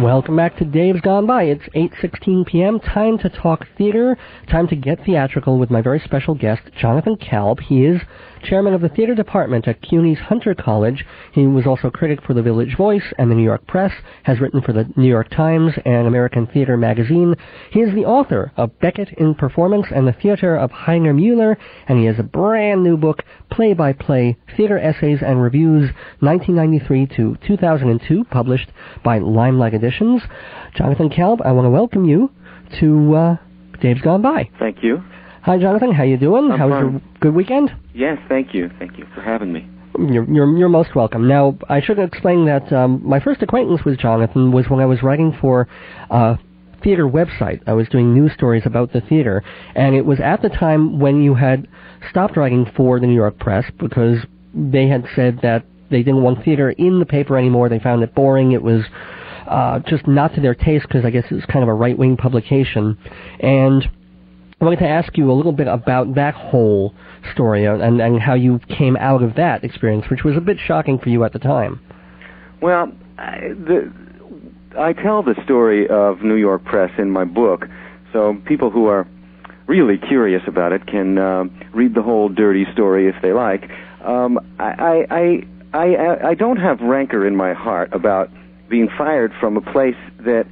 Welcome back to Dave's Gone By. It's 8:16 p.m. Time to talk theater. Time to get theatrical with my very special guest, Jonathan Kalb. He is chairman of the theater department at CUNY's Hunter College. He was also critic for the Village Voice and the New York Press, has written for the New York Times and American Theater Magazine. He is the author of Beckett in Performance and the Theater of Heiner Mueller, and he has a brand new book, Play-by-Play, Theater Essays and Reviews, 1993 to 2002, published by Limelight Editions. Jonathan Kalb, I want to welcome you to Dave's Gone By. Thank you. Hi, Jonathan. How you doing? How was your good weekend? Yes, thank you. Thank you for having me. You're most welcome. Now, I should explain that my first acquaintance with Jonathan was when I was writing for a theater website. I was doing news stories about the theater, and it was at the time when you had stopped writing for the New York Press because they had said that they didn't want theater in the paper anymore. They found it boring. It was just not to their taste because I guess it was kind of a right-wing publication. And I wanted to ask you a little bit about that whole story and how you came out of that experience, which was a bit shocking for you at the time. Well, I tell the story of New York Press in my book, so people who are really curious about it can read the whole dirty story if they like. I don't have rancor in my heart about being fired from a place that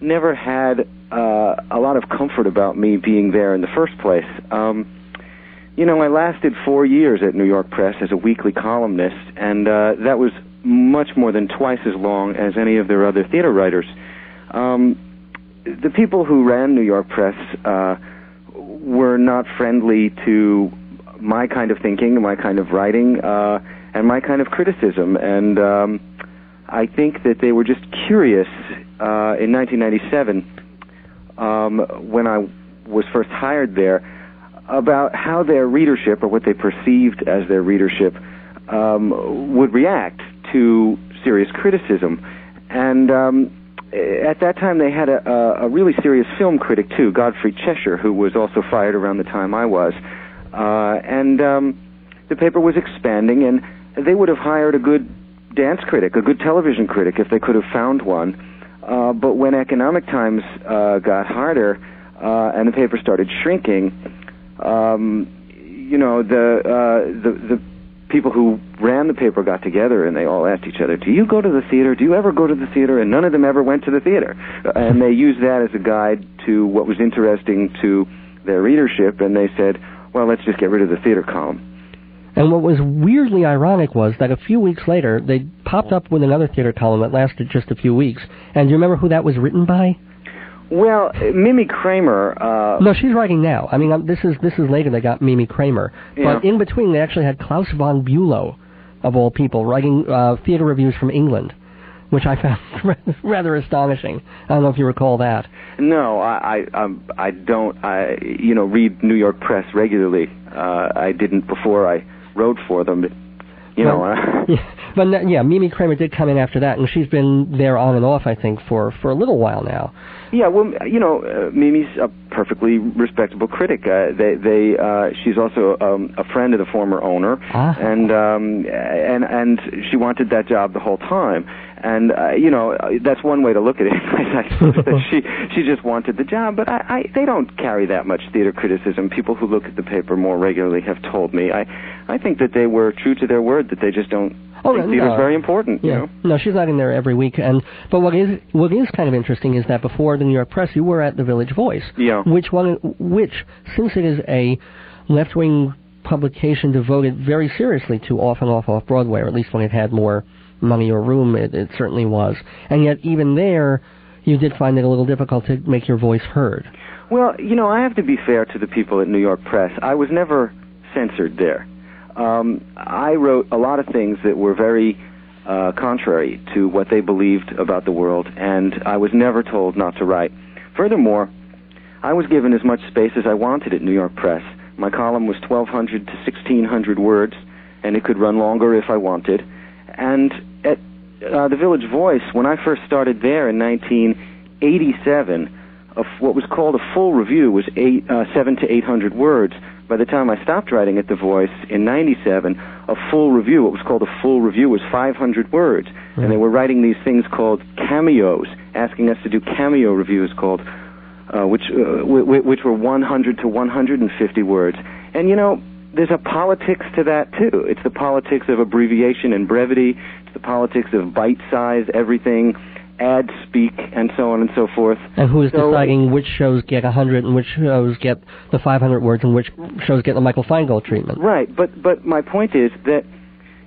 never had a lot of comfort about me being there in the first place. I lasted 4 years at New York Press as a weekly columnist, and that was much more than twice as long as any of their other theater writers. The people who ran New York Press were not friendly to my kind of thinking, my kind of writing, and my kind of criticism, and I think that they were just curious in 1997, when I was first hired there, about how their readership, or what they perceived as their readership, would react to serious criticism. And at that time they had a really serious film critic, too, Godfrey Cheshire, who was also fired around the time I was. And the paper was expanding, and they would have hired a good dance critic, a good television critic, if they could have found one. But when economic times got harder and the paper started shrinking, the people who ran the paper got together and they all asked each other, do you go to the theater? Do you ever go to the theater? And none of them ever went to the theater. And they used that as a guide to what was interesting to their readership, and they said, well, let's just get rid of the theater column. And what was weirdly ironic was that a few weeks later, they popped up with another theater column that lasted just a few weeks. And do you remember who that was written by? Well, Mimi Kramer. No, she's writing now. I mean, this is later they got Mimi Kramer. Yeah. But in between, they actually had Klaus von Bülow, of all people, writing theater reviews from England, which I found rather astonishing. I don't know if you recall that. No, I don't. Read New York Press regularly. I didn't before I wrote for them. Mimi Kramer did come in after that, and she's been there on and off, I think, for a little while now. Yeah, well, Mimi's a perfectly respectable critic. She's also a friend of the former owner, and she wanted that job the whole time. And that's one way to look at it. she just wanted the job, but they don't carry that much theater criticism. People who look at the paper more regularly have told me. I think that they were true to their word, that they just don't think theater's very important. Yeah. You know? No, she's not in there every week. But what is kind of interesting is that before the New York Press, you were at the Village Voice, which since it is a left-wing publication devoted very seriously to off and off Broadway, or at least when it had more money or room, it certainly was. And yet, even there, you did find it a little difficult to make your voice heard. Well, I have to be fair to the people at New York Press. I was never censored there. I wrote a lot of things that were very contrary to what they believed about the world, and I was never told not to write. Furthermore, I was given as much space as I wanted at New York Press. My column was 1,200 to 1,600 words, and it could run longer if I wanted. And at the Village Voice, when I first started there in 1987, what was called a full review was 700 to 800 words. By the time I stopped writing at The Voice in 97, a full review, what was called a full review, was 500 words. And they were writing these things called cameos, asking us to do cameo reviews called, which were 100 to 150 words. And, you know, there's a politics to that, too. It's the politics of abbreviation and brevity. It's the politics of bite-size everything, ad speak, and so on and so forth. And who is deciding which shows get 100 and which shows get the 500 words and which shows get the Michael Feingold treatment? Right, but my point is that,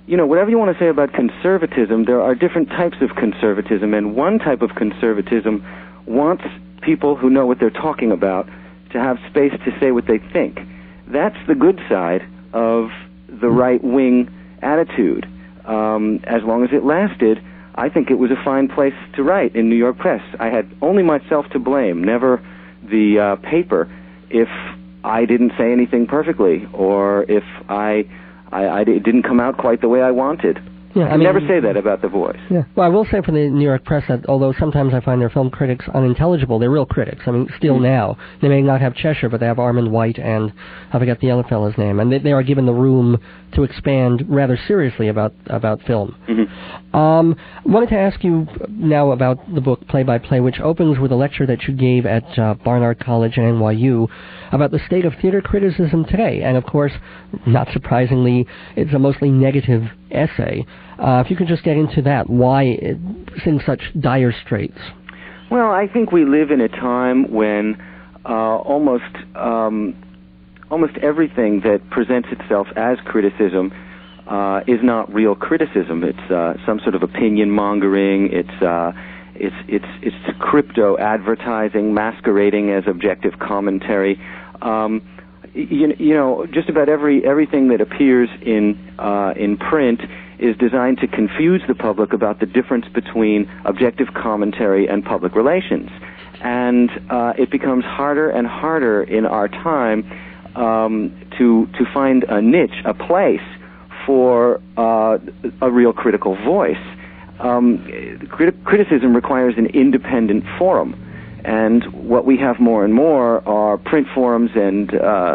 you know, whatever you want to say about conservatism, there are different types of conservatism, and one type of conservatism wants people who know what they're talking about to have space to say what they think. That's the good side of the right-wing attitude. As long as it lasted, I think it was a fine place to write in New York press. I had only myself to blame, never the paper, if I didn't say anything perfectly, or if it didn't come out quite the way I wanted. Yeah, I never say that about The Voice. Yeah. Well, I will say for the New York press that although sometimes I find their film critics unintelligible, they're real critics. I mean, still now. They may not have Cheshire, but they have Armand White and I forget the other fellow's name. And they are given the room to expand rather seriously about film. Mm-hmm. Wanted to ask you now about the book Play by Play, which opens with a lecture that you gave at Barnard College and NYU about the state of theater criticism today. And, of course, not surprisingly, it's a mostly negative essay. If you could just get into that, why it's in such dire straits. Well, I think we live in a time when almost everything that presents itself as criticism is not real criticism. It's some sort of opinion mongering. It's crypto advertising masquerading as objective commentary. You know, just about everything that appears in print is designed to confuse the public about the difference between objective commentary and public relations. And it becomes harder and harder in our time to find a niche, a place for a real critical voice. Criticism requires an independent forum. And what we have more and more are print forums and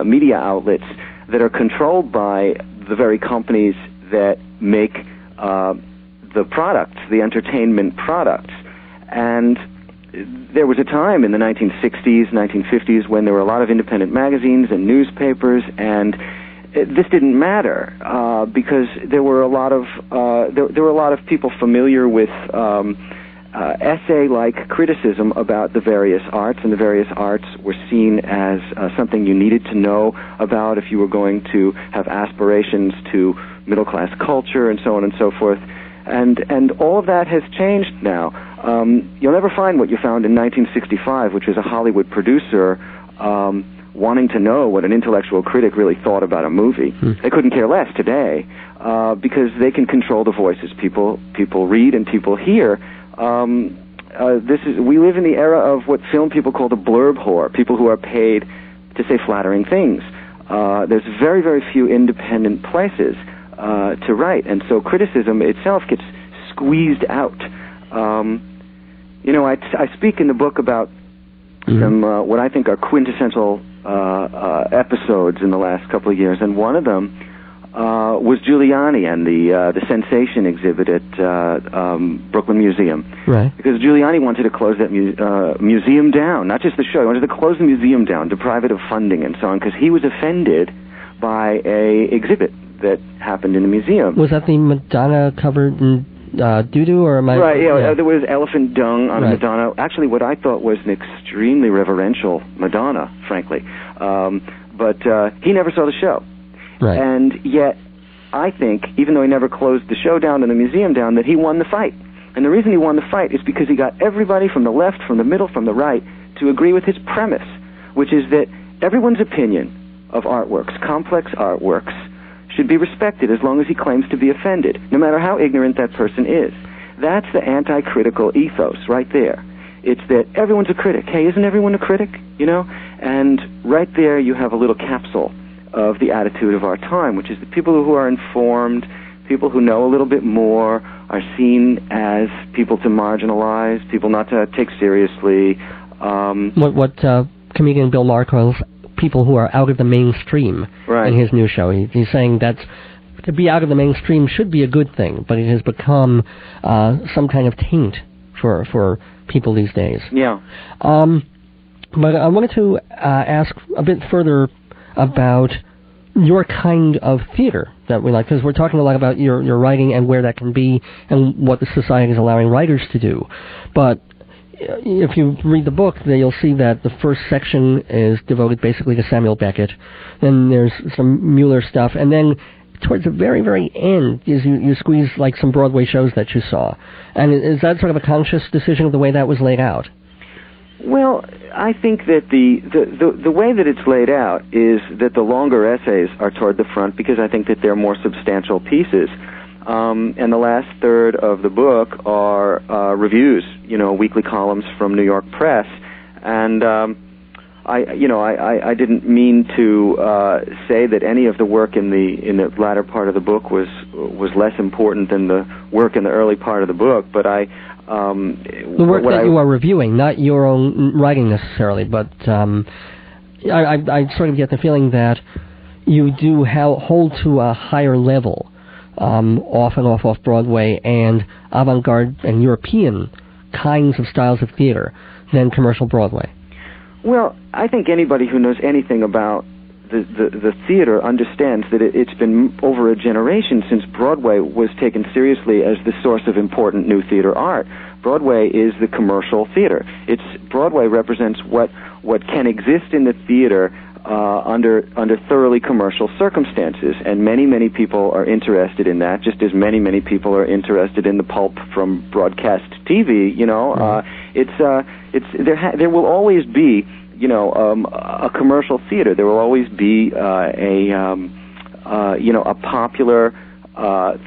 media outlets that are controlled by the very companies that make the products, the entertainment products. And there was a time in the 1960s, 1950s when there were a lot of independent magazines and newspapers, and this didn't matter because there were a lot of people familiar with essay-like criticism about the various arts, and the various arts were seen as something you needed to know about if you were going to have aspirations to middle-class culture and so on and so forth. And all of that has changed now. You'll never find what you found in 1965, which was a Hollywood producer wanting to know what an intellectual critic really thought about a movie. They couldn't care less today because they can control the voices people read and people hear. We live in the era of what film people call the blurb whore, people who are paid to say flattering things. There's very, very few independent places to write, and so criticism itself gets squeezed out. You know, I speak in the book about some what I think are quintessential episodes in the last couple of years, and one of them was Giuliani and the Sensation exhibit at Brooklyn Museum. Right. Because Giuliani wanted to close that museum down, not just the show. He wanted to close the museum down, deprive it of funding and so on, because he was offended by a exhibit that happened in the museum. Was that the Madonna covered in doo-doo, or am I... Right, yeah, there was elephant dung on a Madonna. Actually, what I thought was an extremely reverential Madonna, frankly. But he never saw the show. Right. And yet, I think, even though he never closed the show down and the museum down, that he won the fight. And the reason he won the fight is because he got everybody from the left, from the middle, from the right, to agree with his premise, which is that everyone's opinion of artworks, complex artworks, should be respected as long as he claims to be offended, no matter how ignorant that person is. That's the anti-critical ethos right there. It's that everyone's a critic. Hey, isn't everyone a critic? You know? And right there you have a little capsule of the attitude of our time, which is that people who are informed, people who know a little bit more, are seen as people to marginalize, people not to take seriously. What comedian Bill Maher calls people who are out of the mainstream in his new show. He's saying that to be out of the mainstream should be a good thing, but it has become some kind of taint for people these days. Yeah. But I wanted to ask a bit further about your kind of theater that we like, because we're talking a lot about your writing and where that can be and what the society is allowing writers to do. But if you read the book, then you'll see that the first section is devoted basically to Samuel Beckett. Then there's some Mueller stuff, and then towards the very, very end, you squeeze like some Broadway shows that you saw. And is that sort of a conscious decision of the way that was laid out? Well, I think that the way that it's laid out is that the longer essays are toward the front because I think that they're more substantial pieces. And the last third of the book are reviews, weekly columns from New York Press. And I didn't mean to say that any of the work in the latter part of the book was less important than the work in the early part of the book, but the work that you are reviewing, not your own writing necessarily, but I sort of get the feeling that you do hold to a higher level off and off Broadway and avant-garde and European kinds of styles of theater than commercial Broadway. Well, I think anybody who knows anything about the theater understands that it's been over a generation since Broadway was taken seriously as the source of important new theater art. Broadway is the commercial theater. Broadway represents what can exist in the theater under thoroughly commercial circumstances, and many people are interested in that, just as many people are interested in the pulp from broadcast TV. There will always be a commercial theater. There will always be a popular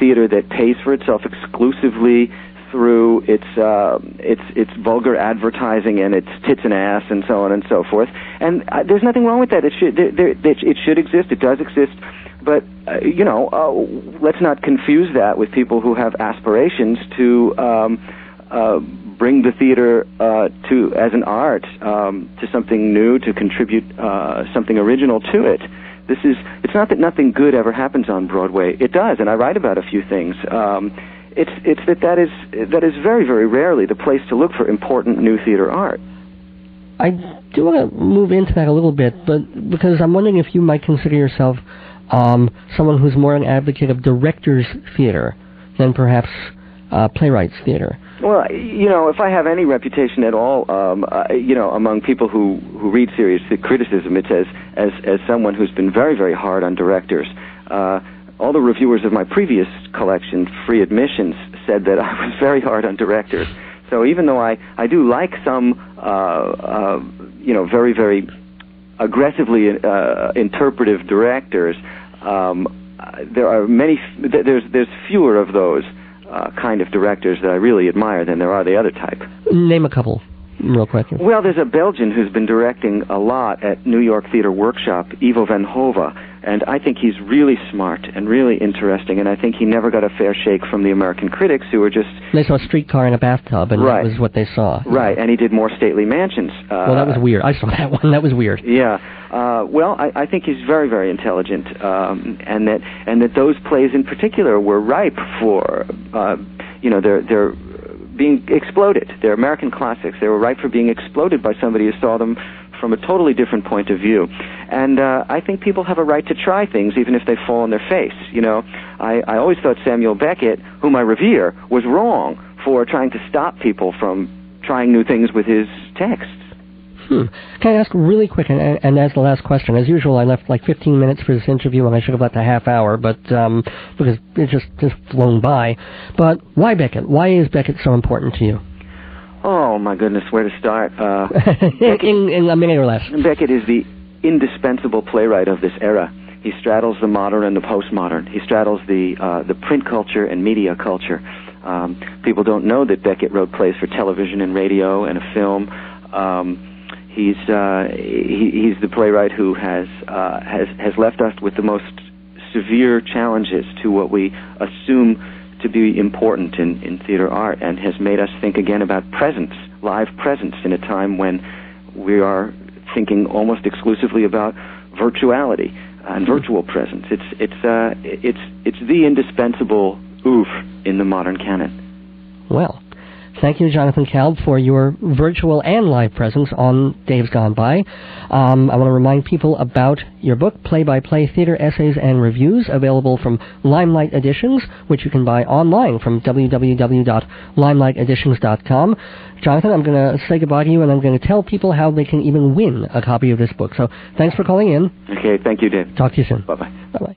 theater that pays for itself exclusively through its vulgar advertising and its tits and ass and so on and so forth. And there's nothing wrong with that. It should exist. It does exist. But let's not confuse that with people who have aspirations to bring the theater as an art to something new, to contribute something original to it. It's not that nothing good ever happens on Broadway. It does, and I write about a few things. It's that is very, very rarely the place to look for important new theater art. I do want to move into that a little bit, but because I'm wondering if you might consider yourself someone who's more an advocate of director's theater than perhaps playwrights theater. Well, if I have any reputation at all, among people who read serious criticism, it's as someone who's been very, very hard on directors. All the reviewers of my previous collection, Free Admissions, said that I was very hard on directors. So even though I do like some, very, very aggressively interpretive directors, there's fewer of those kind of directors that I really admire than there are the other type. Name a couple, real quick. Well, there's a Belgian who's been directing a lot at New York Theater Workshop, Ivo van Hove, and I think he's really smart and really interesting, and I think he never got a fair shake from the American critics who were just... They saw a streetcar in a bathtub, and that was what they saw. Right, and he did More Stately Mansions. Well, that was weird. I saw that one. That was weird. Yeah. I think he's very, very intelligent, and that those plays in particular were ripe for, they're being exploded. They're American classics. They were ripe for being exploded by somebody who saw them from a totally different point of view. And I think people have a right to try things even if they fall on their face. I always thought Samuel Beckett, whom I revere, was wrong for trying to stop people from trying new things with his texts. Can I ask really quick, and as the last question, as usual, I left like 15 minutes for this interview, and I should have left a half hour, but because it just flown by. But why Beckett? Why is Beckett so important to you? Oh, my goodness, where to start? In a minute or less. Beckett is the indispensable playwright of this era. He straddles the modern and the postmodern. He straddles the print culture and media culture. People don't know that Beckett wrote plays for television and radio and a film. He's the playwright who has left us with the most severe challenges to what we assume to be important in theater art, and has made us think again about presence, live presence, in a time when we are thinking almost exclusively about virtuality and virtual presence. It's the indispensable oeuvre in the modern canon. Well, Thank you, Jonathan Kalb, for your virtual and live presence on Dave's Gone By. I want to remind people about your book, Play-by-Play Theater Essays and Reviews, available from Limelight Editions, which you can buy online from www.limelighteditions.com. Jonathan, I'm going to say goodbye to you, and I'm going to tell people how they can even win a copy of this book. So thanks for calling in. Okay, thank you, Dave. Talk to you soon. Bye-bye. Bye-bye.